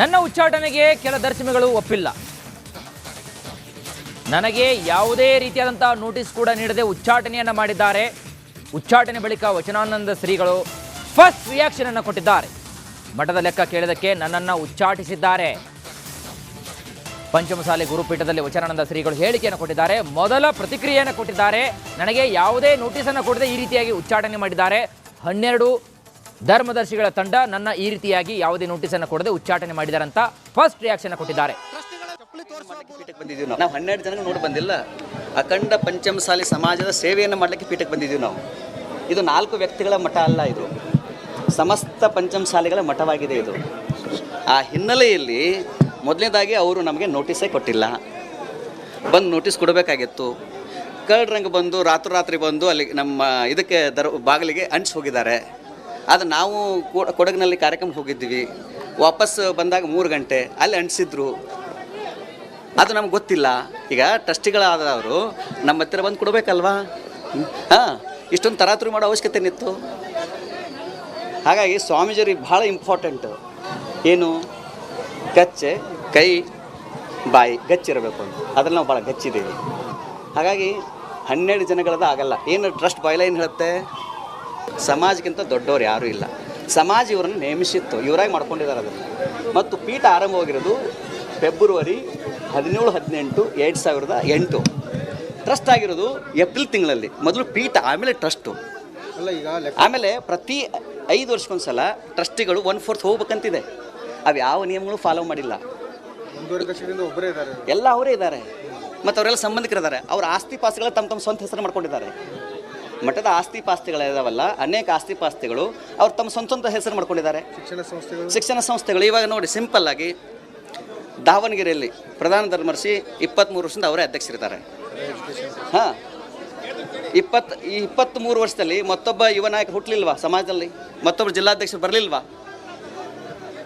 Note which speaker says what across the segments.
Speaker 1: ನನ್ನ ಉಚ್ಚಾಟನೆಗೆ ಕೆಲ ದರ್ಶಿಗಳು ಒಪ್ಪಿಲ್ಲ. ನನಗೆ ಯಾವುದೇ ರೀತಿಯಾದಂತಹ ನೋಟಿಸ್ ಕೂಡ ನೀಡದೆ ಉಚ್ಚಾಟನೆಯನ್ನ ಮಾಡಿದ್ದಾರೆ. ಉಚ್ಚಾಟನೆ ಬಳಿಕ ವಚನಾನಂದ ಶ್ರೀಗಳು ಫಸ್ಟ್ ರಿಯಾಕ್ಷನ್ ಅನ್ನು ಕೊಟ್ಟಿದ್ದಾರೆ. ಮಠದ ಲೆಕ್ಕ ಕೇಳಿದಕ್ಕೆ ನನ್ನನ್ನು ಉಚ್ಚಾಟಿಸಿದ್ದಾರೆ. ಪಂಚಮಸಾಲಿ ಗುರುಪೀಠದಲ್ಲಿ ವಚನಾನಂದ ಶ್ರೀಗಳು ಹೇಳಿಕೆಯನ್ನು ಕೊಟ್ಟಿದ್ದಾರೆ. ಮೊದಲ ಪ್ರತಿಕ್ರಿಯೆಯನ್ನು ಕೊಟ್ಟಿದ್ದಾರೆ. ನನಗೆ ಯಾವುದೇ ನೋಟಿಸನ್ನು ಕೊಡದೆ ಈ ರೀತಿಯಾಗಿ ಉಚ್ಚಾಟನೆ ಮಾಡಿದ್ದಾರೆ. 12 ಧರ್ಮದರ್ಶಿಗಳ ತಂಡ ನನ್ನ ಈ ರೀತಿಯಾಗಿ ಯಾವುದೇ ನೋಟಿಸನ್ನು ಕೊಡದೆ ಉಚ್ಚಾಟನೆ ಮಾಡಿದ್ದಾರೆ ಅಂತ ಫಸ್ಟ್ ರಿಯಾಕ್ಷನ್ ಕೊಟ್ಟಿದ್ದಾರೆ.
Speaker 2: ಪೀಠಕ್ಕೆ ಬಂದಿದ್ದೀವಿ ನಾವು 12 ಜನಕ್ಕೆ ನೋಡಿ ಬಂದಿಲ್ಲ. ಅಖಂಡ ಪಂಚಮಸಾಲಿ ಸಮಾಜದ ಸೇವೆಯನ್ನು ಮಾಡಲಿಕ್ಕೆ ಪೀಠಕ್ಕೆ ಬಂದಿದ್ದೀವಿ ನಾವು. ಇದು 4 ವ್ಯಕ್ತಿಗಳ ಮಠ ಅಲ್ಲ, ಇದು ಸಮಸ್ತ ಪಂಚಮಸಾಲಿಗಳ ಮಠವಾಗಿದೆ. ಇದು ಆ ಹಿನ್ನೆಲೆಯಲ್ಲಿ ಮೊದಲನೇದಾಗಿ ಅವರು ನಮಗೆ ನೋಟಿಸೇ ಕೊಟ್ಟಿಲ್ಲ. ಬಂದು ನೋಟಿಸ್ ಕೊಡಬೇಕಾಗಿತ್ತು. ಕಳ್ಳರಂಗೆ ಬಂದು ರಾತ್ರಿ ಬಂದು ಅಲ್ಲಿ ನಮ್ಮ ಇದಕ್ಕೆ ಬಾಗಿಲಿಗೆ ಅಂಟಿಸಿ ಹೋಗಿದ್ದಾರೆ. ಅದು ನಾವು ಕೊಡಗಿನಲ್ಲಿ ಕಾರ್ಯಕ್ರಮ ಹೋಗಿದ್ದೀವಿ. ವಾಪಸ್ ಬಂದಾಗ 3 ಗಂಟೆ ಅಲ್ಲಿ ಅಂಟಿಸಿದ್ರು. ಅದು ನಮ್ಗೆ ಗೊತ್ತಿಲ್ಲ. ಈಗ ಟ್ರಸ್ಟಿಗಳಾದವರು ನಮ್ಮ ಹತ್ತಿರ ಬಂದು ಕೊಡಬೇಕಲ್ವಾ? ಇಷ್ಟೊಂದು ತರಾತುರಿ ಮಾಡೋ ಅವಶ್ಯಕತೆ ಏನಿತ್ತು? ಹಾಗಾಗಿ ಸ್ವಾಮೀಜಿಯವ್ರಿಗೆ ಭಾಳ ಇಂಪಾರ್ಟೆಂಟು ಏನು, ಗಚ್ಚೆ ಕೈ ಬಾಯಿ ಗಚ್ಚಿರಬೇಕು ಅಂತ. ಅದ್ರಲ್ಲಿ ನಾವು ಭಾಳ ಗಚ್ಚಿದ್ದೀವಿ. ಹಾಗಾಗಿ 12 ಜನಗಳದ ಆಗಲ್ಲ. ಏನು ಟ್ರಸ್ಟ್ ಬಾಯ್ಲ ಏನು ಹೇಳುತ್ತೆ, ಸಮಾಜಕ್ಕಿಂತ ದೊಡ್ಡವ್ರು ಯಾರೂ ಇಲ್ಲ. ಸಮಾಜ ಇವರನ್ನು ನೇಮಿಸಿತ್ತು, ಇವರಾಗಿ ಮಾಡ್ಕೊಂಡಿದ್ದಾರೆ ಅದನ್ನು. ಮತ್ತು ಪೀಠ ಆರಂಭವಾಗಿರೋದು ಫೆಬ್ರವರಿ 17-18, 2008. ಟ್ರಸ್ಟ್ ಆಗಿರೋದು ಏಪ್ರಿಲ್ ತಿಂಗಳಲ್ಲಿ. ಮೊದಲು ಪೀಠ, ಆಮೇಲೆ ಟ್ರಸ್ಟು. ಆಮೇಲೆ ಪ್ರತಿ 5 ವರ್ಷಕ್ಕೊಂದು ಸಲ ಟ್ರಸ್ಟಿಗಳು 1/4 ಹೋಗ್ಬೇಕಂತಿದೆ. ಅವು ಯಾವ ನಿಯಮಗಳು ಫಾಲೋ ಮಾಡಿಲ್ಲ. ಎಲ್ಲ ಅವರೇ ಇದ್ದಾರೆ ಮತ್ತು ಅವರೆಲ್ಲ ಸಂಬಂಧಿಕರಿದ್ದಾರೆ. ಅವ್ರ ಆಸ್ತಿ ಪಾಸ್ತಿಗಳ ತಮ್ಮ ಸ್ವಂತ ಹೆಸರು ಮಾಡ್ಕೊಂಡಿದ್ದಾರೆ. ಮಠದ ಆಸ್ತಿ ಪಾಸ್ತಿಗಳಿದಾವಲ್ಲ, ಅನೇಕ ಆಸ್ತಿ ಪಾಸ್ತಿಗಳು ಅವ್ರು ತಮ್ಮ ಸ್ವಂತ ಹೆಸರು ಮಾಡ್ಕೊಂಡಿದ್ದಾರೆ. ಶಿಕ್ಷಣ ಸಂಸ್ಥೆಗಳು ಇವಾಗ ನೋಡಿ, ಸಿಂಪಲ್ ಆಗಿ ದಾವಣಗೆರೆಯಲ್ಲಿ ಪ್ರಧಾನ ಧರ್ಮರ್ಷಿ 23 ವರ್ಷದಿಂದ ಅವರೇ ಅಧ್ಯಕ್ಷರಿದ್ದಾರೆ. 23 ವರ್ಷದಲ್ಲಿ ಮತ್ತೊಬ್ಬ ಯುವ ನಾಯಕ ಹುಟ್ಟಲಿಲ್ವಾ ಸಮಾಜದಲ್ಲಿ? ಮತ್ತೊಬ್ಬರು ಜಿಲ್ಲಾಧ್ಯಕ್ಷರು ಬರಲಿಲ್ವಾ?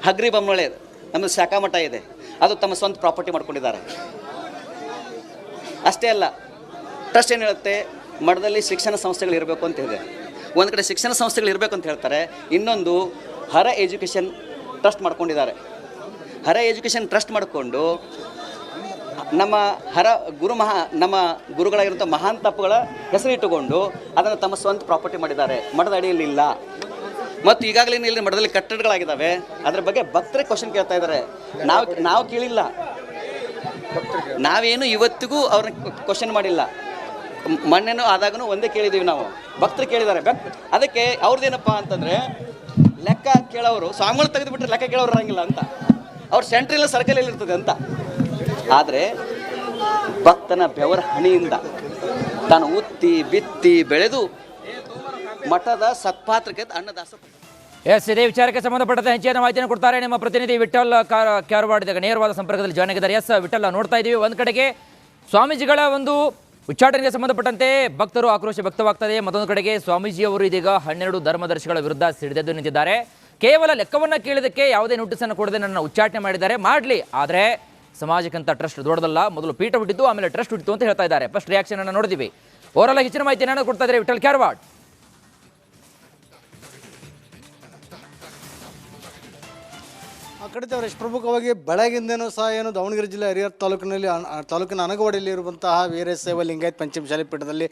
Speaker 2: ಹಗ್ರಿ ಬೊಮ್ಮನೊಳೆ ನಮ್ಮದು ಶಾಖಾ ಮಠ ಇದೆ, ಅದು ತಮ್ಮ ಸ್ವಂತ ಪ್ರಾಪರ್ಟಿ ಮಾಡ್ಕೊಂಡಿದ್ದಾರೆ. ಅಷ್ಟೇ ಅಲ್ಲ, ಟ್ರಸ್ಟ್ ಏನು ಹೇಳುತ್ತೆ, ಮಠದಲ್ಲಿ ಶಿಕ್ಷಣ ಸಂಸ್ಥೆಗಳು ಇರಬೇಕು ಅಂತ ಇದೆ. ಒಂದು ಕಡೆ ಶಿಕ್ಷಣ ಸಂಸ್ಥೆಗಳು ಇರಬೇಕು ಅಂತ ಹೇಳ್ತಾರೆ, ಇನ್ನೊಂದು ಹರ ಎಜುಕೇಷನ್ ಟ್ರಸ್ಟ್ ಮಾಡ್ಕೊಂಡಿದ್ದಾರೆ. ಹರ ಎಜುಕೇಷನ್ ಟ್ರಸ್ಟ್ ಮಾಡಿಕೊಂಡು ನಮ್ಮ ನಮ್ಮ ಗುರುಗಳಾಗಿರುವಂಥ ಮಹಾನ್ ತಪ್ಪುಗಳ ಹೆಸರಿಟ್ಟುಕೊಂಡು ಅದನ್ನು ತಮ್ಮ ಸ್ವಂತ ಪ್ರಾಪರ್ಟಿ ಮಾಡಿದ್ದಾರೆ. ಮಠದ ಅಡಿಯಲ್ಲಿ ಇಲ್ಲ. ಮತ್ತು ಈಗಾಗಲೇ ಇಲ್ಲಿ ಮಠದಲ್ಲಿ ಕಟ್ಟಡಗಳಾಗಿದ್ದಾವೆ. ಅದರ ಬಗ್ಗೆ ಭಕ್ತರೇ ಕ್ವಶನ್ ಕೇಳ್ತಾ ಇದ್ದಾರೆ. ನಾವು ಕೇಳಿಲ್ಲ, ನಾವೇನು ಇವತ್ತಿಗೂ ಅವ್ರನ್ನ ಕ್ವಶನ್ ಮಾಡಿಲ್ಲ. ಮೊನ್ನೆನೂ ಆದಾಗೂ ಒಂದೇ ಕೇಳಿದ್ದೀವಿ ನಾವು, ಭಕ್ತರು ಕೇಳಿದ್ದಾರೆ. ಅದಕ್ಕೆ ಅವ್ರದ್ದೇನಪ್ಪ ಅಂತಂದರೆ, ಲೆಕ್ಕ ಕೇಳೋರು ಸ್ವಾಮಿಗಳು ತೆಗೆದುಬಿಟ್ರೆ ಲೆಕ್ಕ ಕೇಳೋರು ಇರಂಗಿಲ್ಲ ಅಂತ. ಅವ್ರ ಸೆಂಟ್ರಲ್ ಸರ್ಕಲಲ್ಲಿ ಇರ್ತದೆ ಅಂತ. ಆದರೆ ಭಕ್ತನ ಬೆವರ ಹಣಿಯಿಂದ ತಾನು ಉತ್ತಿ ಬಿತ್ತಿ ಬೆಳೆದು ಮಠದ ಸತ್ಪಾತ್ರಕ್ಕೆ ಅನ್ನದಾಸ.
Speaker 1: ಇದೇ ವಿಚಾರಕ್ಕೆ ಸಂಬಂಧಪಟ್ಟಂತೆ ಹೆಚ್ಚಿನ ಮಾಹಿತಿಯನ್ನು ಕೊಡ್ತಾರೆ ನಿಮ್ಮ ಪ್ರತಿನಿಧಿ ವಿಠಲ್ ಕ್ಯಾರವಾಡ. ನೇರವಾದ ಸಂಪರ್ಕದಲ್ಲಿ ಜಾಯ್ನ್ ಆಗಿದ್ದಾರೆ. ವಿಠಲ್, ನೋಡ್ತಾ ಇದ್ದೀವಿ, ಒಂದು ಕಡೆಗೆ ಸ್ವಾಮೀಜಿಗಳ ಒಂದು ಉಚ್ಚಾಟನೆಗೆ ಸಂಬಂಧಪಟ್ಟಂತೆ ಭಕ್ತರು ಆಕ್ರೋಶ ವ್ಯಕ್ತವಾಗ್ತದೆ. ಮತ್ತೊಂದು ಕಡೆಗೆ ಸ್ವಾಮೀಜಿಯವರು ಇದೀಗ 12 ಧರ್ಮದರ್ಶಿಗಳ ವಿರುದ್ಧ ಸಿಡಿದೆದ್ದು ನಿಂತಿದ್ದಾರೆ. ಕೇವಲ ಲೆಕ್ಕವನ್ನು ಕೇಳಿದಕ್ಕೆ ಯಾವುದೇ ನೋಟಿಸನ್ನು ಕೊಡದೆ ನನ್ನ ಉಚ್ಚಾಟನೆ ಮಾಡಿದ್ದಾರೆ. ಮಾಡಲಿ, ಆದರೆ ಸಮಾಜಕ್ಕಂತ ಟ್ರಸ್ಟ್ ದೊಡ್ಡದಲ್ಲ. ಮೊದಲು ಪೀಠ ಹುಟ್ಟಿದ್ದು, ಆಮೇಲೆ ಟ್ರಸ್ಟ್ ಹುಟ್ಟಿತು ಅಂತ ಹೇಳ್ತಾ ಇದ್ದಾರೆ. ಫಸ್ಟ್ ರಿಯಾಕ್ಷನ್ ಅನ್ನು ನೋಡಿದ್ವಿ. ಓವರಾಲ್ ಹೆಚ್ಚಿನ ಮಾಹಿತಿಯನ್ನು ಕೊಡ್ತಾ ಇದ್ದಾರೆ ವಿಠಲ್ ಕ್ಯಾರವಾಡ್.
Speaker 3: ಖಂಡಿತ ಅವರೇಶ್, ಪ್ರಮುಖವಾಗಿ ಬೆಳಗಿಂದೇನೂ ಸಹ ಏನು ದಾವಣಗೆರೆ ಜಿಲ್ಲೆ ಹರಿಹರ ತಾಲೂಕಿನ ಅನಗವಾಡಿಯಲ್ಲಿ ಇರುವಂತಹ ವೀರಶೈವ ಲಿಂಗಾಯತ್ ಪಂಚಮಸಾಲಿ ಪೀಠದಲ್ಲಿ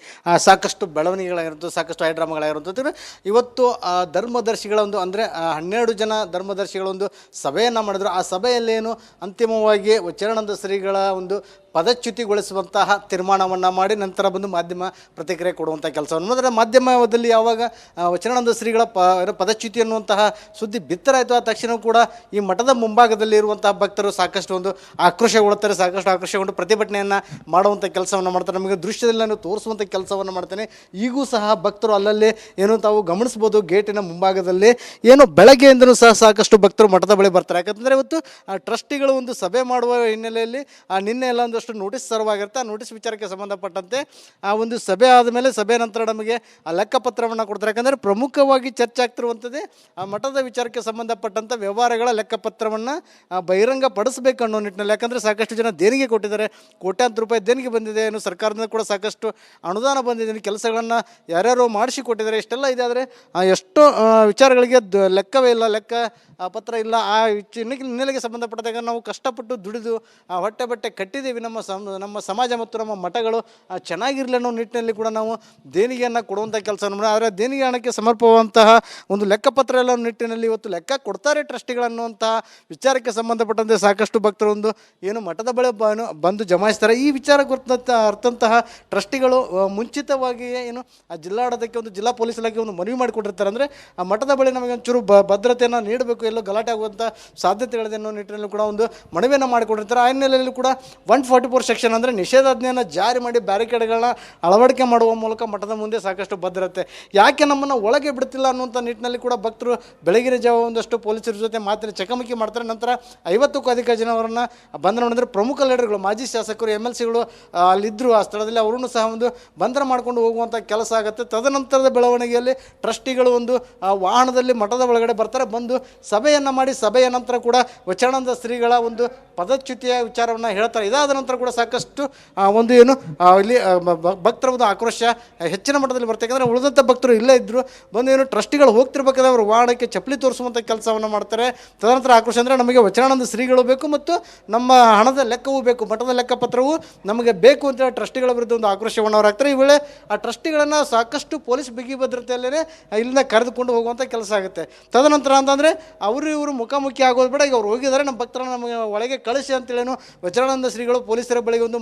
Speaker 3: ಸಾಕಷ್ಟು ಬೆಳವಣಿಗೆಗಳಾಗಿರುತ್ತದೆ, ಸಾಕಷ್ಟು ಹೈಡ್ರಾಮಾಗಳಾಗಿರುತ್ತದೆ. ಇವತ್ತು ಧರ್ಮದರ್ಶಿಗಳ ಒಂದು ಅಂದರೆ 12 ಜನ ಧರ್ಮದರ್ಶಿಗಳ ಒಂದು ಸಭೆಯನ್ನು ಮಾಡಿದ್ರು. ಆ ಸಭೆಯಲ್ಲೇನು ಅಂತಿಮವಾಗಿ ವಚನಾನಂದ ಶ್ರೀಗಳ ಒಂದು ಪದಚ್ಯುತಿಗೊಳಿಸುವಂತಹ ತೀರ್ಮಾನವನ್ನು ಮಾಡಿ ನಂತರ ಬಂದು ಮಾಧ್ಯಮ ಪ್ರತಿಕ್ರಿಯೆ ಕೊಡುವಂಥ ಕೆಲಸವನ್ನು ಮಾಡಿದ್ರೆ, ಮಾಧ್ಯಮದಲ್ಲಿ ಯಾವಾಗ ವಚನಾನಂದ ಶ್ರೀಗಳ ಪದಚ್ಯುತಿ ಅನ್ನುವಂತಹ ಸುದ್ದಿ ಬಿತ್ತರಾಯಿತು, ಆ ತಕ್ಷಣ ಕೂಡ ಈ ಮಠದ ಮುಂಭಾಗದಲ್ಲಿ ಇರುವಂತಹ ಭಕ್ತರು ಸಾಕಷ್ಟು ಒಂದು ಆಕ್ರೋಶಗೊಳ್ಳುತ್ತಾರೆ. ಸಾಕಷ್ಟು ಆಕ್ರೋಶಗೊಂಡು ಪ್ರತಿಭಟನೆಯನ್ನು ಮಾಡುವಂಥ ಕೆಲಸವನ್ನು ಮಾಡ್ತಾರೆ. ನಮಗೆ ದೃಶ್ಯದಲ್ಲಿ ನಾನು ತೋರಿಸುವಂಥ ಕೆಲಸವನ್ನು ಮಾಡ್ತೇನೆ. ಈಗೂ ಸಹ ಭಕ್ತರು ಅಲ್ಲಲ್ಲಿ ಏನು ತಾವು ಗಮನಿಸ್ಬೋದು, ಗೇಟಿನ ಮುಂಭಾಗದಲ್ಲಿ ಏನು ಬೆಳಗ್ಗೆಯಿಂದಲೂ ಸಹ ಸಾಕಷ್ಟು ಭಕ್ತರು ಮಠದ ಬಳಿ ಬರ್ತಾರೆ. ಯಾಕಂದರೆ ಇವತ್ತು ಟ್ರಸ್ಟಿಗಳು ಒಂದು ಸಭೆ ಮಾಡುವ ಹಿನ್ನೆಲೆಯಲ್ಲಿ ನಿನ್ನೆ ಎಲ್ಲ ಒಂದಷ್ಟು ನೋಟಿಸ್ ಸರ್ವಾಗಿರುತ್ತೆ. ಆ ನೋಟಿಸ್ ವಿಚಾರಕ್ಕೆ ಸಂಬಂಧಪಟ್ಟಂತೆ ಆ ಒಂದು ಸಭೆ ಆದಮೇಲೆ ಸಭೆ ನಂತರ ನಮಗೆ ಆ ಲೆಕ್ಕಪತ್ರವನ್ನು ಕೊಡ್ತಾರೆ. ಯಾಕಂದರೆ ಪ್ರಮುಖವಾಗಿ ಚರ್ಚೆ ಆಗ್ತಿರುವಂಥದ್ದೇ ಆ ಮಠದ ವಿಚಾರಕ್ಕೆ ಸಂಬಂಧಪಟ್ಟಂಥ ವ್ಯವಹಾರಗಳ ಲೆಕ್ಕಪತ್ರ ಪತ್ರವನ್ನು ಬಹಿರಂಗ ಪಡಿಸಬೇಕು ಅನ್ನೋ ನಿಟ್ಟಿನಲ್ಲಿ, ಯಾಕಂದರೆ ಸಾಕಷ್ಟು ಜನ ದೇಣಿಗೆ ಕೊಟ್ಟಿದ್ದಾರೆ, ಕೋಟ್ಯಾಂತರ ರೂಪಾಯಿ ದೇಣಿಗೆ ಬಂದಿದೆ, ಏನು ಸರ್ಕಾರದಿಂದ ಕೂಡ ಸಾಕಷ್ಟು ಅನುದಾನ ಬಂದಿದೆ, ಕೆಲಸಗಳನ್ನು ಯಾರ್ಯಾರು ಮಾಡಿಸಿಕೊಟ್ಟಿದ್ದಾರೆ, ಇಷ್ಟೆಲ್ಲ ಇದೆ. ಆದರೆ ಎಷ್ಟೋ ವಿಚಾರಗಳಿಗೆ ಲೆಕ್ಕವೇ ಇಲ್ಲ, ಲೆಕ್ಕ ಪತ್ರ ಇಲ್ಲ. ಆ ಹಿನ್ನೆಲೆಗೆ ಸಂಬಂಧಪಟ್ಟಾಗ ನಾವು ಕಷ್ಟಪಟ್ಟು ದುಡಿದು ಹೊಟ್ಟೆ ಬಟ್ಟೆ ಕಟ್ಟಿದ್ದೀವಿ, ನಮ್ಮ ಸಮಾಜ ಮತ್ತು ನಮ್ಮ ಮಠಗಳು ಚೆನ್ನಾಗಿರಲಿ ಅನ್ನೋ ನಿಟ್ಟಿನಲ್ಲಿ ಕೂಡ ನಾವು ದೇಣಿಗೆಯನ್ನು ಕೊಡುವಂಥ ಕೆಲಸವನ್ನು ಮಾಡಿ, ಆದರೆ ದೇಣಿಗೆ ಹಣಕ್ಕೆ ಸಮರ್ಪವಾದಂತಹ ಒಂದು ಲೆಕ್ಕಪತ್ರ ಎಲ್ಲ ನಿಟ್ಟಿನಲ್ಲಿ ಇವತ್ತು ಲೆಕ್ಕ ಕೊಡ್ತಾರೆ ಟ್ರಸ್ಟಿಗಳನ್ನುವಂತಹ ವಿಚಾರಕ್ಕೆ ಸಂಬಂಧಪಟ್ಟಂತೆ ಸಾಕಷ್ಟು ಭಕ್ತರು ಒಂದು ಏನು ಮಠದ ಬಳಿ ಬಂದು ಜಮಾಯಿಸ್ತಾರೆ. ಈ ವಿಚಾರ ಅರ್ಥಂತಹ ಟ್ರಸ್ಟಿಗಳು ಮುಂಚಿತವಾಗಿಯೇ ಏನು ಆ ಜಿಲ್ಲಾಡಳಿತಕ್ಕೆ ಒಂದು ಜಿಲ್ಲಾ ಪೊಲೀಸ್ ಇಲಾಖೆ ಒಂದು ಮನವಿ ಮಾಡಿಕೊಟ್ಟಿರ್ತಾರೆ. ಅಂದರೆ ಆ ಮಠದ ಬಳಿ ನಮಗೆ ಒಂಚೂರು ಭದ್ರತೆಯನ್ನು ನೀಡಬೇಕು, ಎಲ್ಲೋ ಗಲಾಟೆ ಆಗುವಂಥ ಸಾಧ್ಯತೆಗಳಿದೆ ಅನ್ನೋ ನಿಟ್ಟಿನಲ್ಲಿ ಕೂಡ ಒಂದು ಮನವಿಯನ್ನು ಮಾಡಿಕೊಂಡಿರ್ತಾರೆ. ಆ ಹಿನ್ನೆಲೆಯಲ್ಲಿ ಕೂಡ 144 ಸೆಕ್ಷನ್ ಅಂದರೆ ನಿಷೇಧಾಜ್ಞೆಯನ್ನು ಜಾರಿ ಮಾಡಿ ಬ್ಯಾರಿಕೇಡ್ಗಳನ್ನ ಅಳವಡಿಕೆ ಮಾಡುವ ಮೂಲಕ ಮಠದ ಮುಂದೆ ಸಾಕಷ್ಟು ಭದ್ರತೆ, ಯಾಕೆ ನಮ್ಮನ್ನು ಒಳಗೆ ಬಿಡ್ತಿಲ್ಲ ಅನ್ನುವಂಥ ನಿಟ್ಟಿನಲ್ಲಿ ಕೂಡ ಭಕ್ತರು ಬೆಳಗಿನ ಜಾವ ಒಂದಷ್ಟು ಪೊಲೀಸರ ಜೊತೆ ಮಾತಿನ ಚಕಮಕಿ ಮಾಡ್ತಾರೆ. ನಂತರ 50ಕ್ಕೂ ಅಧಿಕ ಜನವರನ್ನು ಬಂಧನ ಮಾಡಿದರೆ ಪ್ರಮುಖ ಲೀಡರ್ಗಳು, ಮಾಜಿ ಶಾಸಕರು, MLCಗಳು ಅಲ್ಲಿದ್ದರು ಆ ಸ್ಥಳದಲ್ಲಿ, ಅವರನ್ನು ಸಹ ಒಂದು ಬಂಧನ ಮಾಡಿಕೊಂಡು ಹೋಗುವಂಥ ಕೆಲಸ ಆಗುತ್ತೆ. ತದನಂತರದ ಬೆಳವಣಿಗೆಯಲ್ಲಿ ಟ್ರಸ್ಟಿಗಳು ಒಂದು ವಾಹನದಲ್ಲಿ ಮಠದ ಒಳಗಡೆ ಬರ್ತಾರೆ, ಬಂದು ಸಭೆಯನ್ನು ಮಾಡಿ ಸಭೆಯ ನಂತರ ಕೂಡ ವಚನಾನಂದ ಶ್ರೀಗಳ ಒಂದು ಪದಚ್ಯುತಿಯ ವಿಚಾರವನ್ನು ಹೇಳ್ತಾರೆ. ಇದಾದ ನಂತರ ಕೂಡ ಸಾಕಷ್ಟು ಒಂದು ಏನು ಇಲ್ಲಿ ಭಕ್ತರ ಒಂದು ಆಕ್ರೋಶ ಹೆಚ್ಚಿನ ಮಟ್ಟದಲ್ಲಿ ಬರ್ತದೆ. ಯಾಕಂದರೆ ಉಳಿದಂಥ ಭಕ್ತರು ಇಲ್ಲೇ ಇದ್ದರು, ಬಂದು ಏನು ಟ್ರಸ್ಟಿಗಳು ಹೋಗ್ತಿರ್ಬೇಕಾದ್ರೆ ಅವರು ವಾಹನಕ್ಕೆ ಚಪ್ಪಲಿ ತೋರಿಸುವಂಥ ಕೆಲಸವನ್ನು ಮಾಡ್ತಾರೆ. ತದನಂತರ ಆಕ್ರೋಶ ಅಂದರೆ ನಮಗೆ ವಚನಾನಂದ ಶ್ರೀಗಳು ಬೇಕು ಮತ್ತು ನಮ್ಮ ಹಣದ ಲೆಕ್ಕವೂ ಬೇಕು, ಮಠದ ಲೆಕ್ಕಪತ್ರವು ನಮಗೆ ಬೇಕು ಅಂತೇಳಿ ಟ್ರಸ್ಟಿಗಳ ವಿರುದ್ಧ ಒಂದು ಆಕ್ರೋಶವನ್ನು ಅವರು ಹಾಕ್ತಾರೆ. ಈ ವೇಳೆ ಆ ಟ್ರಸ್ಟಿಗಳನ್ನು ಸಾಕಷ್ಟು ಪೊಲೀಸ್ ಬಿಗಿ ಭದ್ರತೆಯಲ್ಲೇ ಇಲ್ಲಿಂದ ಕರೆದುಕೊಂಡು ಹೋಗುವಂಥ ಕೆಲಸ ಆಗುತ್ತೆ. ತದನಂತರ ಅಂತಂದರೆ ಇವರು ಮುಖಾಮುಖಿ ಆಗೋದು ಬೇಡ, ಈಗ ಅವ್ರು ಹೋಗಿದ್ದಾರೆ, ನಮ್ಮ ಭಕ್ತರನ್ನು ನಮಗೆ ಒಳಗೆ ಕಳಿಸಿ ಅಂತೇಳೇನು ವಚನಾನಂದ ಶ್ರೀಗಳು ಪೊಲೀಸರ ಬಳಿಗೆ ಒಂದು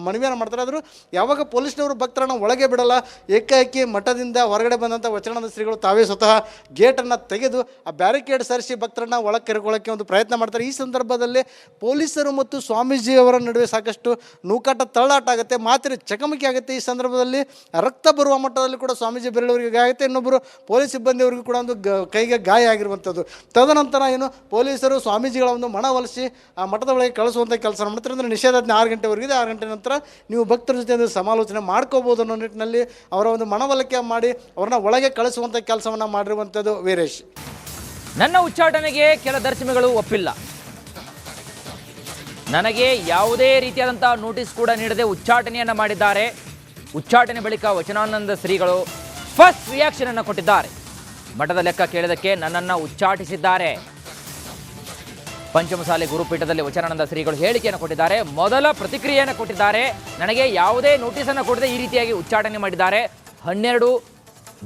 Speaker 3: ಮನವಿಯನ್ನು ಮಾಡ್ತಾರೆ. ಆದರೂ ಯಾವಾಗ ಪೊಲೀಸ್ನವರು ಭಕ್ತರನ್ನು ಒಳಗೆ ಬಿಡಲ್ಲ, ಏಕಾಏಕಿ ಮಠದಿಂದ ಹೊರಗಡೆ ಬಂದಂಥ ವಚನಾನಂದ ಶ್ರೀಗಳು ತಾವೇ ಸ್ವತಃ ಗೇಟನ್ನು ತೆಗೆದು ಆ ಬ್ಯಾರಿಕೇಡ್ ಸರಿಸಿ ಭಕ್ತರನ್ನು ಒಳಗೆ ಕರ್ಕೊಳ್ಳೋಕ್ಕೆ ಒಂದು ಪ್ರಯತ್ನ ಮಾಡ್ತಾರೆ. ಈ ಸಂದರ್ಭದಲ್ಲಿ ಪೊಲೀಸರು ಮತ್ತು ಸ್ವಾಮೀಜಿಯವರ ನಡುವೆ ಸಾಕಷ್ಟು ನೂಕಾಟ ತಳ್ಳಾಟ ಆಗುತ್ತೆ, ಮಾತಿನ ಚಕಮಕಿ ಆಗುತ್ತೆ. ಈ ಸಂದರ್ಭದಲ್ಲಿ ರಕ್ತ ಬರುವ ಮಟ್ಟದಲ್ಲಿ ಕೂಡ ಸ್ವಾಮೀಜಿ ಬೆರಳವರಿಗೆ ಆಗುತ್ತೆ, ಇನ್ನೊಬ್ಬರು ಪೊಲೀಸ್ ಸಿಬ್ಬಂದಿಯವರಿಗೂ ಕೂಡ ಒಂದು ಕೈಗೆ ಗಾಯ ಆಗಿರುವಂಥದ್ದು. ತದನಂತರ ಏನು ಪೊಲೀಸರು ಸ್ವಾಮೀಜಿಗಳ ಒಂದು ಮನವೊಲಿಸಿ ಆ ಮಠದ ಒಳಗೆ ಕಳಿಸುವಂಥ ಕೆಲಸ ಮಾಡ್ತಾರೆ. ಅಂದರೆ ನಿಷೇಧಾಜ್ಞೆ 6 ಗಂಟೆವರೆಗಿದೆ, 6 ಗಂಟೆ ನಂತರ ನೀವು ಭಕ್ತರ ಜೊತೆ ಒಂದು ಸಮಾಲೋಚನೆ ಮಾಡ್ಕೋಬೋದು ಅನ್ನೋ ನಿಟ್ಟಿನಲ್ಲಿ ಅವರ ಒಂದು ಮನವೊಲಿಕೆ ಮಾಡಿ ಅವ್ರನ್ನ ಒಳಗೆ ಕಳಿಸುವಂಥ ಕೆಲಸವನ್ನು ಮಾಡಿರುವಂಥದ್ದು ವೀರೇಶ್.
Speaker 1: ನನ್ನ ಉಚ್ಚಾಟನೆಗೆ ಕೆಲ ದರ್ಶಿಗಳು ಒಪ್ಪಿಲ್ಲ, ನನಗೆ ಯಾವುದೇ ರೀತಿಯಾದಂಥ ನೋಟಿಸ್ ಕೂಡ ನೀಡದೆ ಉಚ್ಚಾಟನೆಯನ್ನು ಮಾಡಿದ್ದಾರೆ. ಉಚ್ಚಾಟನೆ ಬಳಿಕ ವಚನಾನಂದ ಶ್ರೀಗಳು ಫಸ್ಟ್ ರಿಯಾಕ್ಷನ್ ಅನ್ನು ಕೊಟ್ಟಿದ್ದಾರೆ. ಮಠದ ಲೆಕ್ಕ ಕೇಳಿದಕ್ಕೆ ನನ್ನನ್ನು ಉಚ್ಚಾಟಿಸಿದ್ದಾರೆ. ಪಂಚಮಸಾಲಿ ಗುರುಪೀಠದಲ್ಲಿ ವಚನಾನಂದ ಶ್ರೀಗಳು ಹೇಳಿಕೆಯನ್ನು ಕೊಟ್ಟಿದ್ದಾರೆ, ಮೊದಲ ಪ್ರತಿಕ್ರಿಯೆಯನ್ನು ಕೊಟ್ಟಿದ್ದಾರೆ. ನನಗೆ ಯಾವುದೇ ನೋಟಿಸನ್ನು ಕೊಡದೆ ಈ ರೀತಿಯಾಗಿ ಉಚ್ಚಾಟನೆ ಮಾಡಿದ್ದಾರೆ. 12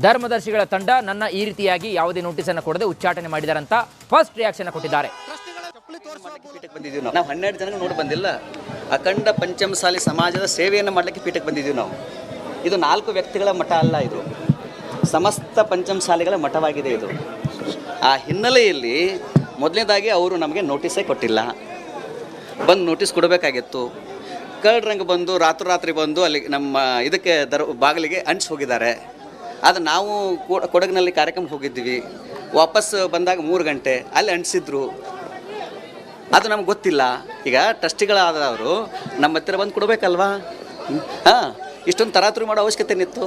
Speaker 1: ಧರ್ಮದರ್ಶಿಗಳ ತಂಡ ನನ್ನ ಈ ರೀತಿಯಾಗಿ ಯಾವುದೇ ನೋಟಿಸನ್ನು ಕೊಡದೆ ಉಚ್ಚಾಟನೆ ಮಾಡಿದ್ದಾರೆ ಅಂತ ಫಸ್ಟ್ ರಿಯಾಕ್ಷನ್ ಕೊಟ್ಟಿದ್ದಾರೆ.
Speaker 2: ಪೀಠಕ್ಕೆ ಬಂದಿದ್ದೀವಿ ನಾವು 12 ಜನ ನೋಡಿ ಬಂದಿಲ್ಲ. ಅಖಂಡ ಪಂಚಮಸಾಲಿ ಸಮಾಜದ ಸೇವೆಯನ್ನು ಮಾಡಲಿಕ್ಕೆ ಪೀಠಕ್ಕೆ ಬಂದಿದ್ದೀವಿ ನಾವು. ಇದು 4 ವ್ಯಕ್ತಿಗಳ ಮಠ ಅಲ್ಲ, ಇದು ಸಮಸ್ತ ಪಂಚಮಸಾಲಿಗಳ ಮಠವಾಗಿದೆ ಇದು. ಆ ಹಿನ್ನೆಲೆಯಲ್ಲಿ ಮೊದಲನೇದಾಗಿ ಅವರು ನಮಗೆ ನೋಟಿಸೇ ಕೊಟ್ಟಿಲ್ಲ, ಬಂದು ನೋಟಿಸ್ ಕೊಡಬೇಕಾಗಿತ್ತು. ಕಳ್ಳರಂಗೆ ಬಂದು ರಾತ್ರಿ ಬಂದು ಅಲ್ಲಿ ನಮ್ಮ ಇದಕ್ಕೆ ಬಾಗಿಲಿಗೆ ಅಂಟಿಸಿ ಹೋಗಿದ್ದಾರೆ. ಅದು ನಾವು ಕೊಡಗಿನಲ್ಲಿ ಕಾರ್ಯಕ್ರಮಕ್ಕೆ ಹೋಗಿದ್ವಿ, ವಾಪಸ್ ಬಂದಾಗ 3 ಗಂಟೆ ಅಲ್ಲಿ ಅಂಟಿಸಿದ್ರು. ಅದು ನಮ್ಗೆ ಗೊತ್ತಿಲ್ಲ. ಈಗ ಟ್ರಸ್ಟಿಗಳಾದವರು ನಮ್ಮ ಹತ್ತಿರ ಬಂದು ಕೊಡಬೇಕಲ್ವಾ? ಇಷ್ಟೊಂದು ತರಾತುರಿ ಮಾಡೋ ಅವಶ್ಯಕತೆ ಏನಿತ್ತು?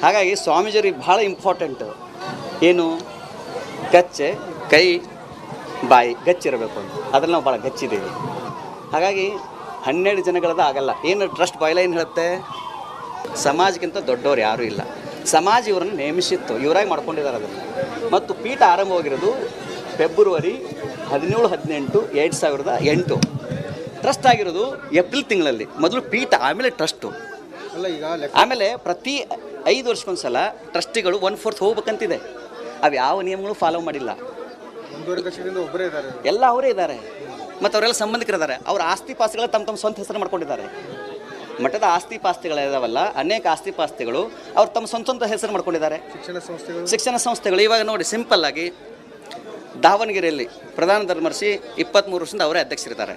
Speaker 2: ಹಾಗಾಗಿ ಸ್ವಾಮೀಜಿಯವ್ರಿಗೆ ಭಾಳ ಇಂಪಾರ್ಟೆಂಟು ಏನು, ಗಚ್ಚೆ ಕೈ ಬಾಯಿ ಗಚ್ಚಿರಬೇಕು ಅಂತ. ಅದ್ರಲ್ಲಿ ನಾವು ಭಾಳ ಗಚ್ಚಿದ್ದೀವಿ. ಹಾಗಾಗಿ 12 ಜನಗಳದ ಆಗಲ್ಲ. ಏನು ಟ್ರಸ್ಟ್ ಬಾಯ್ಲೈನ್ ಹೇಳುತ್ತೆ, ಸಮಾಜಕ್ಕಿಂತ ದೊಡ್ಡವ್ರು ಯಾರೂ ಇಲ್ಲ, ಸಮಾಜ ಇವರನ್ನು ನೇಮಿಸಿತ್ತು, ಇವರಾಗಿ ಮಾಡ್ಕೊಂಡಿದ್ದಾರೆ ಅದನ್ನು. ಮತ್ತು ಪೀಠ ಆರಂಭವಾಗಿರೋದು ಫೆಬ್ರವರಿ 17-18, 2008. ಟ್ರಸ್ಟ್ ಆಗಿರೋದು ಏಪ್ರಿಲ್ ತಿಂಗಳಲ್ಲಿ. ಮೊದಲು ಪೀಠ, ಆಮೇಲೆ ಟ್ರಸ್ಟು. ಆಮೇಲೆ ಪ್ರತಿ 5 ವರ್ಷಕ್ಕೊಂದ್ಸಲ ಟ್ರಸ್ಟಿಗಳು 1/4 ಹೋಗ್ಬೇಕಂತಿದೆ. ಅವು ಯಾವ ನಿಯಮಗಳು ಫಾಲೋ ಮಾಡಿಲ್ಲ. ಎಲ್ಲ ಅವರೇ ಇದ್ದಾರೆ ಮತ್ತು ಅವರೆಲ್ಲ ಸಂಬಂಧಿಕರಿದ್ದಾರೆ. ಅವ್ರ ಆಸ್ತಿ ಪಾಸ್ತಿಗಳ ತಮ್ಮ ಸ್ವಂತ ಹೆಸರು ಮಾಡ್ಕೊಂಡಿದ್ದಾರೆ. ಮಠದ ಆಸ್ತಿ ಪಾಸ್ತಿಗಳಿದಾವಲ್ಲ, ಅನೇಕ ಆಸ್ತಿ ಪಾಸ್ತಿಗಳು ಅವ್ರು ತಮ್ಮ ಸ್ವಂತ ಹೆಸರು ಮಾಡ್ಕೊಂಡಿದ್ದಾರೆ. ಶಿಕ್ಷಣ ಸಂಸ್ಥೆಗಳು ಇವಾಗ ನೋಡಿ, ಸಿಂಪಲ್ ಆಗಿ ದಾವಣಗೆರೆಯಲ್ಲಿ ಪ್ರಧಾನ ಧರ್ಮರ್ಷಿ 23 ವರ್ಷದಿಂದ ಅವರೇ ಅಧ್ಯಕ್ಷರಿದ್ದಾರೆ.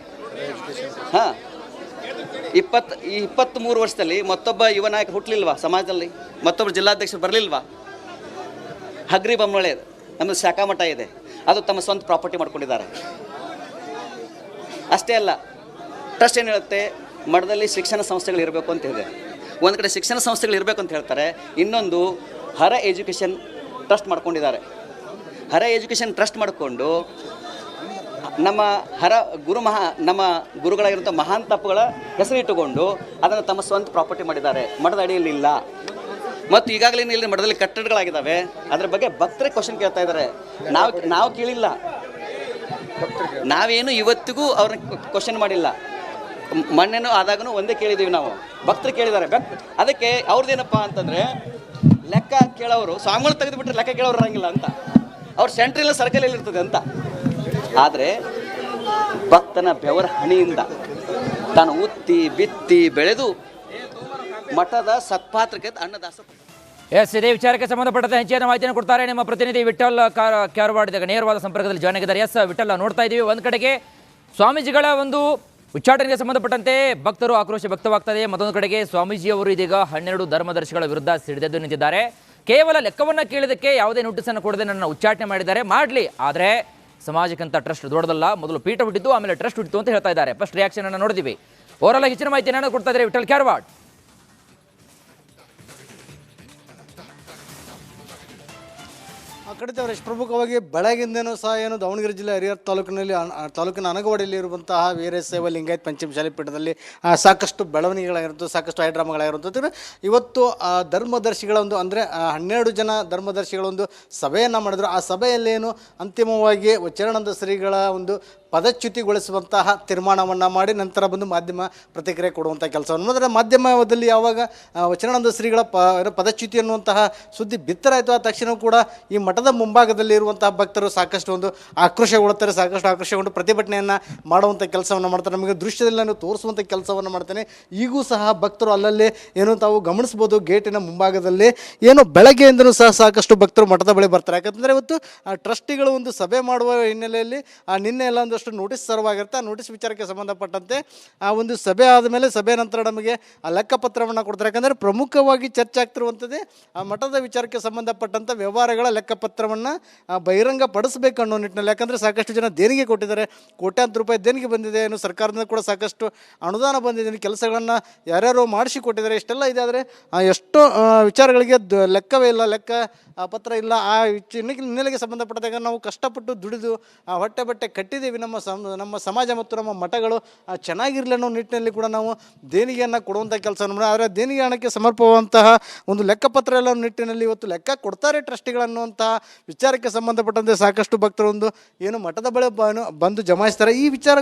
Speaker 2: 23 ವರ್ಷದಲ್ಲಿ ಮತ್ತೊಬ್ಬ ಯುವ ನಾಯಕ ಹುಟ್ಟಲಿಲ್ವಾ ಸಮಾಜದಲ್ಲಿ? ಮತ್ತೊಬ್ಬರು ಜಿಲ್ಲಾಧ್ಯಕ್ಷರು ಬರಲಿಲ್ವಾ? ಹಗ್ರಿ ಬೊಮ್ಮಳೆ ನಮ್ಮದು ಶಾಖಾ ಮಠ ಇದೆ, ಅದು ತಮ್ಮ ಸ್ವಂತ ಪ್ರಾಪರ್ಟಿ ಮಾಡ್ಕೊಂಡಿದ್ದಾರೆ. ಅಷ್ಟೇ ಅಲ್ಲ, ಟ್ರಸ್ಟ್ ಏನು ಹೇಳುತ್ತೆ, ಮಠದಲ್ಲಿ ಶಿಕ್ಷಣ ಸಂಸ್ಥೆಗಳು ಇರಬೇಕು ಅಂತ ಇದೆ. ಒಂದು ಕಡೆ ಶಿಕ್ಷಣ ಸಂಸ್ಥೆಗಳು ಇರಬೇಕು ಅಂತ ಹೇಳ್ತಾರೆ, ಇನ್ನೊಂದು ಹರ ಎಜುಕೇಷನ್ ಟ್ರಸ್ಟ್ ಮಾಡ್ಕೊಂಡಿದ್ದಾರೆ. ಹರ ಎಜುಕೇಷನ್ ಟ್ರಸ್ಟ್ ಮಾಡಿಕೊಂಡು ನಮ್ಮ ನಮ್ಮ ಗುರುಗಳಾಗಿರುವಂಥ ಮಹಾನ್ ತಪ್ಪುಗಳ ಹೆಸರಿಟ್ಟುಕೊಂಡು ಅದನ್ನು ತಮ್ಮ ಸ್ವಂತ ಪ್ರಾಪರ್ಟಿ ಮಾಡಿದ್ದಾರೆ. ಮಠದ ಅಡಿಯಲ್ಲಿ ಇಲ್ಲ. ಮತ್ತು ಈಗಾಗಲೇ ಇಲ್ಲಿ ಮಠದಲ್ಲಿ ಕಟ್ಟಡಗಳಾಗಿದ್ದಾವೆ. ಅದರ ಬಗ್ಗೆ ಭಕ್ತರೇ ಕ್ವಶನ್ ಕೇಳ್ತಾ ಇದ್ದಾರೆ. ನಾವು ಕೇಳಿಲ್ಲ, ನಾವೇನು ಇವತ್ತಿಗೂ ಅವ್ರನ್ನ ಕ್ವಶನ್ ಮಾಡಿಲ್ಲ. ಮೊನ್ನೆನೂ ಆದಾಗೂ ಒಂದೇ ಕೇಳಿದ್ದೀವಿ ನಾವು, ಭಕ್ತರು ಕೇಳಿದ್ದಾರೆ. ಅದಕ್ಕೆ ಅವ್ರದ್ದೇನಪ್ಪ ಅಂತಂದರೆ, ಲೆಕ್ಕ ಕೇಳೋರು ಸ್ವಾಮಿಗಳು ತೆಗೆದುಬಿಟ್ರೆ ಲೆಕ್ಕ ಕೇಳೋರು ಇರಂಗಿಲ್ಲ ಅಂತ, ಅವ್ರು ಸೆಂಟ್ರಿಲ್ಲ ಸರ್ಕಲಲ್ಲಿ ಇರ್ತದೆ ಅಂತ. ಆದರೆ ಭಕ್ತನ ಬೆವರ ಹಣಿಯಿಂದ ತಾನು ಉತ್ತಿ ಬಿತ್ತಿ ಬೆಳೆದು ಮಠದ ಸತ್ಪಾತ್ರಕ್ಕೆ ಅನ್ನದಾಸ.
Speaker 1: ಎಸ್, ಇದೇ ವಿಚಾರಕ್ಕೆ ಸಂಬಂಧಪಟ್ಟಂತೆ ಹೆಚ್ಚಿನ ಮಾಹಿತಿಯನ್ನು ಕೊಡ್ತಾರೆ ನಮ್ಮ ಪ್ರತಿನಿಧಿ ವಿಠಲ್ ಕ್ಯಾರವಾಡ್. ನೇರವಾದ ಸಂಪರ್ಕದಲ್ಲಿ ಜಾಯ್ನ್ ಆಗಿದ್ದಾರೆ. ಎಸ್ ವಿಠಲ್, ನೋಡ್ತಾ ಇದ್ದೀವಿ, ಒಂದು ಕಡೆಗೆ ಸ್ವಾಮೀಜಿಗಳ ಒಂದು ಉಚ್ಚಾಟನೆಗೆ ಸಂಬಂಧಪಟ್ಟಂತೆ ಭಕ್ತರು ಆಕ್ರೋಶ ವ್ಯಕ್ತವಾಗ್ತದೆ. ಮತ್ತೊಂದು ಕಡೆಗೆ ಸ್ವಾಮೀಜಿಯವರು ಇದೀಗ 12 ಧರ್ಮದರ್ಶಿಗಳ ವಿರುದ್ಧ ಸಿಡಿದೆದ್ದು ನಿಂತಿದ್ದಾರೆ. ಕೇವಲ ಲೆಕ್ಕವನ್ನು ಕೇಳಿದಕ್ಕೆ ಯಾವುದೇ ನೋಟಿಸನ್ನು ಕೊಡದೆ ನನ್ನ ಉಚ್ಚಾಟನೆ ಮಾಡಿದ್ದಾರೆ, ಮಾಡಲಿ, ಆದರೆ ಸಮಾಜಕ್ಕಂತ ಟ್ರಸ್ಟ್ ದೊಡ್ಡದಲ್ಲ, ಮೊದಲು ಪೀಠ ಹುಟ್ಟಿದ್ದು ಆಮೇಲೆ ಟ್ರಸ್ಟ್ ಹುಟ್ಟಿತು ಅಂತ ಹೇಳ್ತಾ ಇದ್ದಾರೆ. ಫಸ್ಟ್ ರಿಯಾಕ್ಷನ್ ಅನ್ನು ನೋಡಿದ್ವಿ. ಓವರಾಲ್ ಆಗಿ ಹೆಚ್ಚಿನ ಮಾಹಿತಿಯನ್ನು ಕೊಡ್ತಾ ಇದ್ದಾರೆ ವಿಠಲ್ ಕ್ಯಾರವಾಡ್.
Speaker 3: ಖಂಡಿತ ಅವರೆಷ್ಟು ಪ್ರಮುಖವಾಗಿ ಬೆಳಗಿಂದೇನೂ ಸಹ ಏನು ದಾವಣಗೆರೆ ಜಿಲ್ಲೆ ಹರಿಹರ ತಾಲೂಕಿನ ಅನಗವಾಡಿಯಲ್ಲಿ ಇರುವಂತಹ ವೀರಶೈವ ಲಿಂಗಾಯತ್ ಪಂಚಮಶಾಲಿ ಪೀಠದಲ್ಲಿ ಸಾಕಷ್ಟು ಬೆಳವಣಿಗೆಗಳಾಗಿರುತ್ತೆ, ಸಾಕಷ್ಟು ಹೈಡ್ರಾಮಾಗಳಾಗಿರುತ್ತೆ. ಇವತ್ತು ಧರ್ಮದರ್ಶಿಗಳ ಒಂದು ಅಂದರೆ 12 ಜನ ಧರ್ಮದರ್ಶಿಗಳ ಒಂದು ಸಭೆಯನ್ನು ಮಾಡಿದ್ರು. ಆ ಸಭೆಯಲ್ಲೇನು ಅಂತಿಮವಾಗಿ ವಚನಾನಂದ ಶ್ರೀಗಳ ಒಂದು ಪದಚ್ಯುತಿಗೊಳಿಸುವಂತಹ ತೀರ್ಮಾನವನ್ನು ಮಾಡಿ ನಂತರ ಬಂದು ಮಾಧ್ಯಮ ಪ್ರತಿಕ್ರಿಯೆ ಕೊಡುವಂಥ ಕೆಲಸವನ್ನು ಅಂದರೆ ಮಾಧ್ಯಮದಲ್ಲಿ ಯಾವಾಗ ವಚನಾನಂದ ಶ್ರೀಗಳ ಪದಚ್ಯುತಿ ಅನ್ನುವಂತಹ ಸುದ್ದಿ ಬಿತ್ತರಾಯಿತು ಆ ತಕ್ಷಣ ಕೂಡ ಈ ಮಠದ ಮುಂಭಾಗದಲ್ಲಿ ಇರುವಂತಹ ಭಕ್ತರು ಸಾಕಷ್ಟು ಒಂದು ಆಕ್ರೋಶಗೊಳ್ಳುತ್ತಾರೆ. ಸಾಕಷ್ಟು ಆಕ್ರೋಶಗೊಂಡು ಪ್ರತಿಭಟನೆಯನ್ನು ಮಾಡುವಂಥ ಕೆಲಸವನ್ನು ಮಾಡ್ತಾರೆ. ನಮಗೆ ದೃಶ್ಯದಲ್ಲಿ ನಾನು ತೋರಿಸುವಂಥ ಕೆಲಸವನ್ನು ಮಾಡ್ತೇನೆ. ಈಗೂ ಸಹ ಭಕ್ತರು ಅಲ್ಲಲ್ಲಿ ಏನು ತಾವು ಗಮನಿಸ್ಬೋದು, ಗೇಟಿನ ಮುಂಭಾಗದಲ್ಲಿ ಏನು ಬೆಳಗ್ಗೆಯಿಂದಲೂ ಸಹ ಸಾಕಷ್ಟು ಭಕ್ತರು ಮಠದ ಬಳಿ ಬರ್ತಾರೆ. ಯಾಕಂದರೆ ಇವತ್ತು ಟ್ರಸ್ಟಿಗಳು ಒಂದು ಸಭೆ ಮಾಡುವ ಹಿನ್ನೆಲೆಯಲ್ಲಿ ನಿನ್ನೆ ಎಲ್ಲ ಒಂದಷ್ಟು ನೋಟಿಸ್ ಸರ್ವಾಗಿರುತ್ತೆ. ಆ ನೋಟಿಸ್ ವಿಚಾರಕ್ಕೆ ಸಂಬಂಧಪಟ್ಟಂತೆ ಆ ಒಂದು ಸಭೆ ಆದಮೇಲೆ ಸಭೆ ನಂತರ ನಮಗೆ ಆ ಲೆಕ್ಕಪತ್ರವನ್ನು ಕೊಡ್ತಾರೆ. ಯಾಕಂದರೆ ಪ್ರಮುಖವಾಗಿ ಚರ್ಚೆ ಆಗ್ತಿರುವಂಥದ್ದೇ ಆ ಮಠದ ವಿಚಾರಕ್ಕೆ ಸಂಬಂಧಪಟ್ಟಂಥ ವ್ಯವಹಾರಗಳ ಲೆಕ್ಕಪತ್ರವನ್ನು ಬಹಿರಂಗ ಪಡಿಸಬೇಕು ಅನ್ನೋ ನಿಟ್ಟಿನಲ್ಲಿ. ಯಾಕಂದರೆ ಸಾಕಷ್ಟು ಜನ ದೇಣಿಗೆ ಕೊಟ್ಟಿದ್ದಾರೆ, ಕೋಟ್ಯಾಂತರ ರೂಪಾಯಿ ದೇಣಿಗೆ ಬಂದಿದೆ, ಏನು ಸರ್ಕಾರದಿಂದ ಕೂಡ ಸಾಕಷ್ಟು ಅನುದಾನ ಬಂದಿದೆ, ಕೆಲಸಗಳನ್ನು ಯಾರ್ಯಾರು ಮಾಡಿಸಿ ಕೊಟ್ಟಿದ್ದಾರೆ, ಇಷ್ಟೆಲ್ಲ ಇದೆ. ಆದರೆ ಎಷ್ಟೋ ವಿಚಾರಗಳಿಗೆ ಲೆಕ್ಕವೇ ಇಲ್ಲ, ಲೆಕ್ಕ ಪತ್ರ ಇಲ್ಲ. ಆ ಹಿನ್ನೆಲೆಗೆ ಸಂಬಂಧಪಟ್ಟಾಗ ನಾವು ಕಷ್ಟಪಟ್ಟು ದುಡಿದು ಹೊಟ್ಟೆ ಬಟ್ಟೆ ಕಟ್ಟಿದ್ದೀವಿ, ನಮ್ಮ ಸಮಾಜ ಮತ್ತು ನಮ್ಮ ಮಠಗಳು ಚೆನ್ನಾಗಿರಲಿ ಅನ್ನೋ ನಿಟ್ಟಿನಲ್ಲಿ ಕೂಡ ನಾವು ದೇಣಿಗೆಯನ್ನು ಕೊಡುವಂಥ ಕೆಲಸವನ್ನು ಮಾಡಿ. ಆದರೆ ದೇಣಿಗೆ ಹಣಕ್ಕೆ ಸಮರ್ಪವಾದಂತಹ ಒಂದು ಲೆಕ್ಕಪತ್ರ ಎಲ್ಲ ನಿಟ್ಟಿನಲ್ಲಿ ಇವತ್ತು ಲೆಕ್ಕ ಕೊಡ್ತಾರೆ ಟ್ರಸ್ಟಿಗಳನ್ನುವಂತಹ ವಿಚಾರಕ್ಕೆ ಸಂಬಂಧಪಟ್ಟಂತೆ ಸಾಕಷ್ಟು ಭಕ್ತರು ಒಂದು ಏನು ಮಠದ ಬಳಿ ಬಂದು ಜಮಾಯಿಸ್ತಾರೆ. ಈ ವಿಚಾರ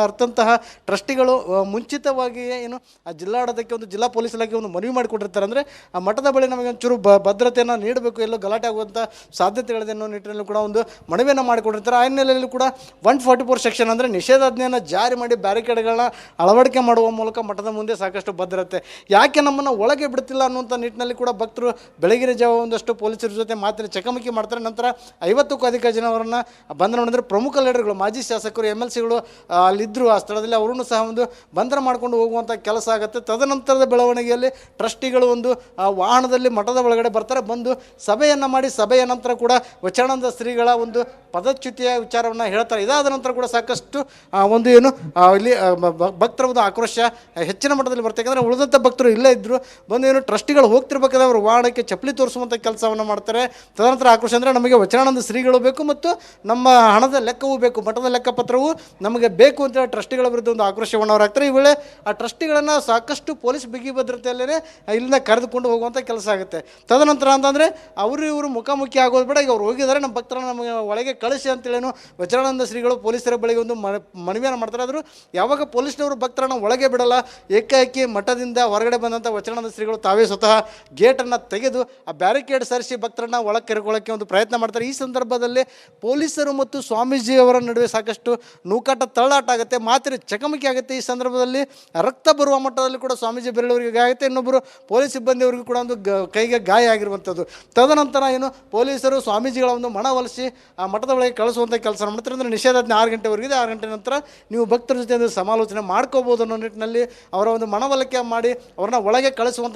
Speaker 3: ಅರ್ಥಂತಹ ಟ್ರಸ್ಟಿಗಳು ಮುಂಚಿತವಾಗಿಯೇ ಏನು ಆ ಜಿಲ್ಲಾಡಳಿತಕ್ಕೆ ಒಂದು ಜಿಲ್ಲಾ ಪೊಲೀಸ್ ಇಲಾಖೆ ಒಂದು ಮನವಿ ಮಾಡಿಕೊಟ್ಟಿರ್ತಾರೆ. ಅಂದರೆ ಆ ಮಠದ ಬಳಿ ನಮಗೆ ಒಂಚೂರು ಭದ್ರತೆಯನ್ನು ನೀಡಬೇಕು, ಎಲ್ಲೋ ಗಲಾಟೆ ಆಗುವಂಥ ಸಾಧ್ಯತೆಗಳಿದೆ ಅನ್ನೋ ನಿಟ್ಟಿನಲ್ಲಿ ಕೂಡ ಒಂದು ಮನವಿಯನ್ನು ಮಾಡಿಕೊಟ್ಟಿರ್ತಾರೆ. ಆ ಹಿನ್ನೆಲೆಯಲ್ಲಿ ಕೂಡ 144 ಸೆಕ್ಷನ್ ಅಂದರೆ ನಿಷೇಧಾಜ್ಞೆಯನ್ನು ಜಾರಿ ಮಾಡಿ ಬ್ಯಾರಿಕೇಡ್ಗಳನ್ನ ಅಳವಡಿಕೆ ಮಾಡುವ ಮೂಲಕ ಮಠದ ಮುಂದೆ ಸಾಕಷ್ಟು ಭದ್ರತೆ, ಯಾಕೆ ನಮ್ಮನ್ನು ಒಳಗೆ ಬಿಡ್ತಿಲ್ಲ ಅನ್ನುವಂಥ ನಿಟ್ಟಿನಲ್ಲಿ ಕೂಡ ಭಕ್ತರು ಬೆಳಗಿನ ಜಾವ ಒಂದಷ್ಟು ಪೊಲೀಸರ ಜೊತೆ ಮಾತಿನ ಚಕಮಕಿ ಮಾಡ್ತಾರೆ. ನಂತರ 50ಕ್ಕೂ ಅಧಿಕ ಜನವರನ್ನು ಬಂಧನ ಮಾಡಿದ್ರೆ. ಪ್ರಮುಖ ಲೀಡರ್ಗಳು, ಮಾಜಿ ಶಾಸಕರು, MLCಗಳು ಅಲ್ಲಿದ್ದರು ಆ ಸ್ಥಳದಲ್ಲಿ, ಅವರನ್ನು ಸಹ ಒಂದು ಬಂಧನ ಮಾಡ್ಕೊಂಡು ಹೋಗುವಂಥ ಕೆಲಸ ಆಗುತ್ತೆ. ತದನಂತರದ ಬೆಳವಣಿಗೆಯಲ್ಲಿ ಟ್ರಸ್ಟಿಗಳು ಒಂದು ವಾಹನದಲ್ಲಿ ಮಠದ ಒಳಗಡೆ ಬರ್ತಾರೆ, ಬಂದು ಸಭೆಯನ್ನು ಮಾಡಿ ಸಭೆಯ ನಂತರ ಕೂಡ ವಚನಾನಂದ ಶ್ರೀಗಳ ಒಂದು ಪದಚ್ಯುತಿಯ ವಿಚಾರವನ್ನು ಹೇಳ್ತಾರೆ. ಇದಾದ ನಂತರ ಕೂಡ ಸಾಕಷ್ಟು ಒಂದು ಏನು ಇಲ್ಲಿ ಭಕ್ತರ ಒಂದು ಆಕ್ರೋಶ ಹೆಚ್ಚಿನ ಮಟ್ಟದಲ್ಲಿ ಬರ್ತದೆ. ಯಾಕಂದರೆ ಉಳಿದಂಥ ಭಕ್ತರು ಇಲ್ಲೇ ಇದ್ದರು, ಬಂದು ಏನು ಟ್ರಸ್ಟಿಗಳು ಹೋಗ್ತಿರ್ಬೇಕಾದ್ರೆ ಅವರು ವಾಹನಕ್ಕೆ ಚಪ್ಪಲಿ ತೋರಿಸುವಂಥ ಕೆಲಸವನ್ನು ಮಾಡ್ತಾರೆ. ತದನಂತರ ಆಕ್ರೋಶ ಅಂದರೆ ನಮಗೆ ವಚನಾನಂದ ಶ್ರೀಗಳು ಬೇಕು ಮತ್ತು ನಮ್ಮ ಹಣದ ಲೆಕ್ಕವೂ ಬೇಕು, ಮಠದ ಲೆಕ್ಕಪತ್ರವೂ ನಮಗೆ ಬೇಕು ಅಂತೇಳಿ ಟ್ರಸ್ಟಿಗಳ ವಿರುದ್ಧ ಒಂದು ಆಕ್ರೋಶವನ್ನು ಅವ್ರು ಹಾಕ್ತಾರೆ. ಈ ವೇಳೆ ಆ ಟ್ರಸ್ಟಿಗಳನ್ನು ಸಾಕಷ್ಟು ಪೊಲೀಸ್ ಬಿಗಿ ಭದ್ರತೆಯಲ್ಲೇ ಇಲ್ಲಿಂದ ಕರೆದುಕೊಂಡು ಹೋಗುವಂಥ ಕೆಲಸ ಆಗುತ್ತೆ. ತದನಂತರ ಅಂತಂದರೆ ಇವರು ಮುಖಾಮುಖಿ ಆಗೋದು ಬೇಡ, ಈಗ ಅವ್ರು ಹೋಗಿದ್ದಾರೆ, ನಮ್ಮ ಭಕ್ತರನ್ನು ನಮಗೆ ಒಳಗೆ ಕಳಿಸಿ ಅಂತೇಳೇನು ವಚನಾನಂದ ಶ್ರೀಗಳು ಪೊಲೀಸರ ಬಳಿಗೆ ಒಂದು ಮನವಿಯನ್ನು ಮಾಡ್ತಾರೆ. ಆದರೂ ಯಾವಾಗ ಪೊಲೀಸ್ನವರು ಭಕ್ತರನ್ನು ಒಳಗೆ ಬಿಡಲ್ಲ, ಏಕಾಏಕಿ ಮಠದಿಂದ ಹೊರಗಡೆ ಬಂದಂಥ ವಚನಾನಂದ ಶ್ರೀಗಳು ತಾವೇ ಸ್ವತಃ ಗೇಟನ್ನು ತೆಗೆದು ಆ ಬ್ಯಾರಿಕೇಡ್ ಸರಿಸಿ ಭಕ್ತರನ್ನು ಒಳಗೆ ಕರೆಕೊಳ್ಳೋಕ್ಕೆ ಒಂದು ಪ್ರಯತ್ನ ಮಾಡ್ತಾರೆ. ಈ ಸಂದರ್ಭದಲ್ಲಿ ಪೊಲೀಸರು ಮತ್ತು ಸ್ವಾಮೀಜಿಯವರ ನಡುವೆ ಸಾಕಷ್ಟು ನೂಕಾಟ ತಳ್ಳಾಟ ಆಗುತ್ತೆ, ಮಾತಿನ ಚಕಮಕಿ ಆಗುತ್ತೆ. ಈ ಸಂದರ್ಭದಲ್ಲಿ ರಕ್ತ ಬರುವ ಮಟ್ಟದಲ್ಲಿ ಕೂಡ ಸ್ವಾಮೀಜಿ ಬೆರಳವರಿಗೆ ಆಗುತ್ತೆ, ಇನ್ನೊಬ್ಬರು ಪೊಲೀಸ್ ಸಿಬ್ಬಂದಿಯವರಿಗೂ ಕೂಡ ಒಂದು ಕೈಗೆ ಗಾಯ ಆಗಿರುವಂಥದ್ದು. ತದನಂತರ ಏನು ಪೊಲೀಸರು ಸ್ವಾಮೀಜಿಗಳ ಒಂದು ಮನವೊಲಿಸಿ ಆ ಮಠದ ಒಳಗೆ ಕಳಿಸುವಂಥ ಕೆಲಸ ಮಾಡ್ತಾರೆ. ಅಂದರೆ ನಿಷೇಧಾಜ್ಞೆ 6 ಗಂಟೆವರೆಗಿದೆ, 6 ಗಂಟೆ ನಂತರ ನೀವು ಭಕ್ತರ ಜೊತೆ ಒಂದು ಸಮಾಲೋಚನೆ ಮಾಡ್ಕೋಬೋದು ಅನ್ನೋ ನಿಟ್ಟಿನಲ್ಲಿ ಅವರ ಒಂದು ಮನವೊಲಿಕೆ ಮಾಡಿ ಅವ್ರನ್ನ ಒಳಗೆ ಕಳಿಸುವಂಥ